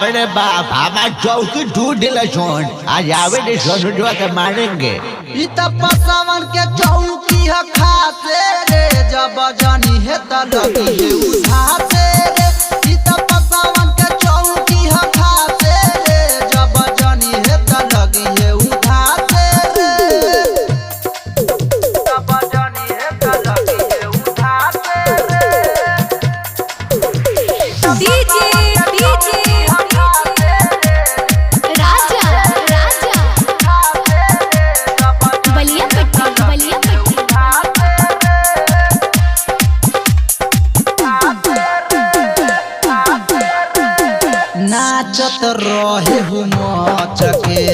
अरे बाप हमार चौकी ढूंढ दिला सोन आज आवे ने सोनुआ के मारेंगे। ई त पसावन के चौकी ह खासे रे जब जानी है त लगी है उठासे रे। ई त पसावन के चौकी ह खासे रे जब जानी है त लगी है उठासे रे। जब जानी है त लगी है उठासे रे। डीजे नाचत रहे हूँ मचके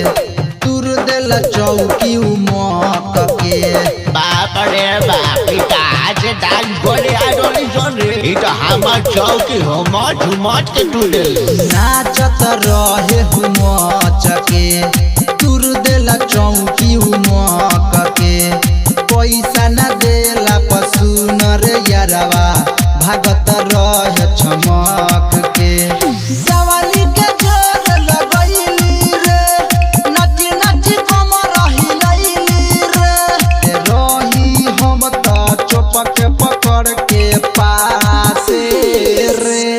तुर दिल चौकी उमक के। बाप रे बाप आज डांस करे आडोली सोन रे ई तो हमार चौकी हो मच मच के टूटे। नाचत रहे हूँ मचके तुर दिल चौकी उमक के। पैसा न देला पशु नर यारवा भागत रहे चमक के। जवानी के जोर लगैली रे नच नच कम रहिलैली रे। रही हम त चोपक पकड़ के पासे रे।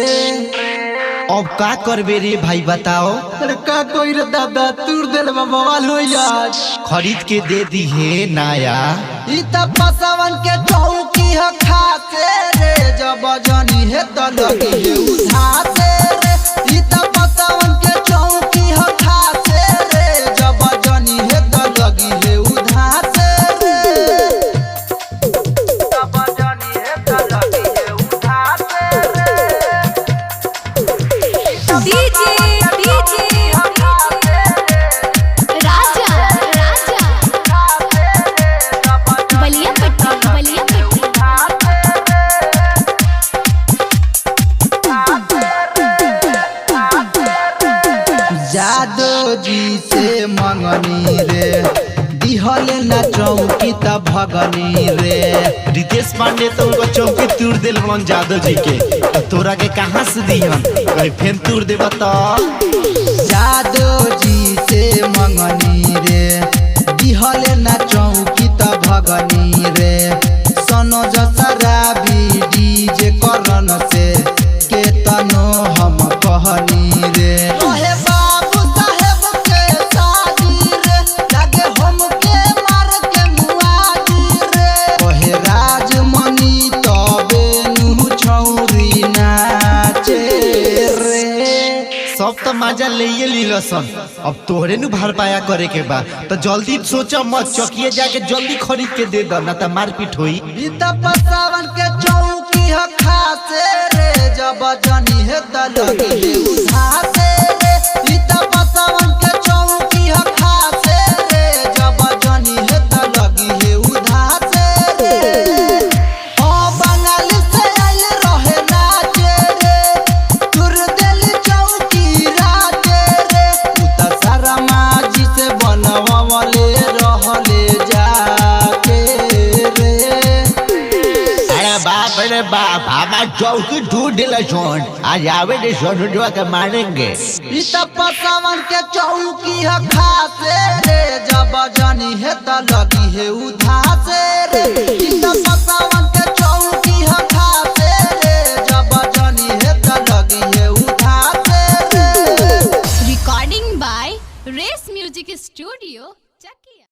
अब का करबे रे भाई बताओ। अरे का कोई रे दादा तुर दिल में बवाल हो आज खरीद के दे दी है नाया। ई त पसावन के चौकी ह खासे रे जब जानी है त लगी है उठासे रे। ई त पसावन के चौकी ह खासे रे जब जानी है त लगी है उठासे रे। जब जानी है त लगी है उठासे रे। डीजे जादो जी से मंगनी रे दिहले न चौकी त भगनी रे। रितेश पांडे तो उनको चौकी तोड़ दिल मन जादव जी के तो तोरा के कहां से दिहन कहीं फेन तोड़ देबा तो। जादो जी से मंगनी रे दिहले न चौकी त भगनी रे। सनो जसराबी डीजे करन से केतनो हम कहनी रे। ओहे बाबू साहेब के शादी रे लागे हम के मार के मुआदी रे। ओहे राजमणि तबे नु छौरी नाचे रे। सब तो मजा ले लीलो सन अब तोहरे नु भर पाया करे के बा तो जल्दी सोचा मत चौकिए जाके जल्दी खरीद के दे दो ना तो मारपीट होई। ई त पसावन के चौकी ह खासे रे जब जानी है त लगी है उठासे रे। ई त पसावन के चौकी ह खासे रे जब जानी है त लगी है उठासे रे। ओ बंगाल से आइल रहे नाचे रे तुर दिल चौकी राजे रे। उ त सारा माजी से बनवावले रहले जाके रे। अरे बाप हमार चौकी ढूंढ दिला सोन आज आवे ने सोनुआ के मारेंगे। ई त पसावन के चौकी ह खासे रे जब जानी है त लगी है उठासे रे। ई त पसावन के चौकी ह खासे रे जब जानी है त लगी है उठासे रे। Recording by Race Music Studio, Chakia.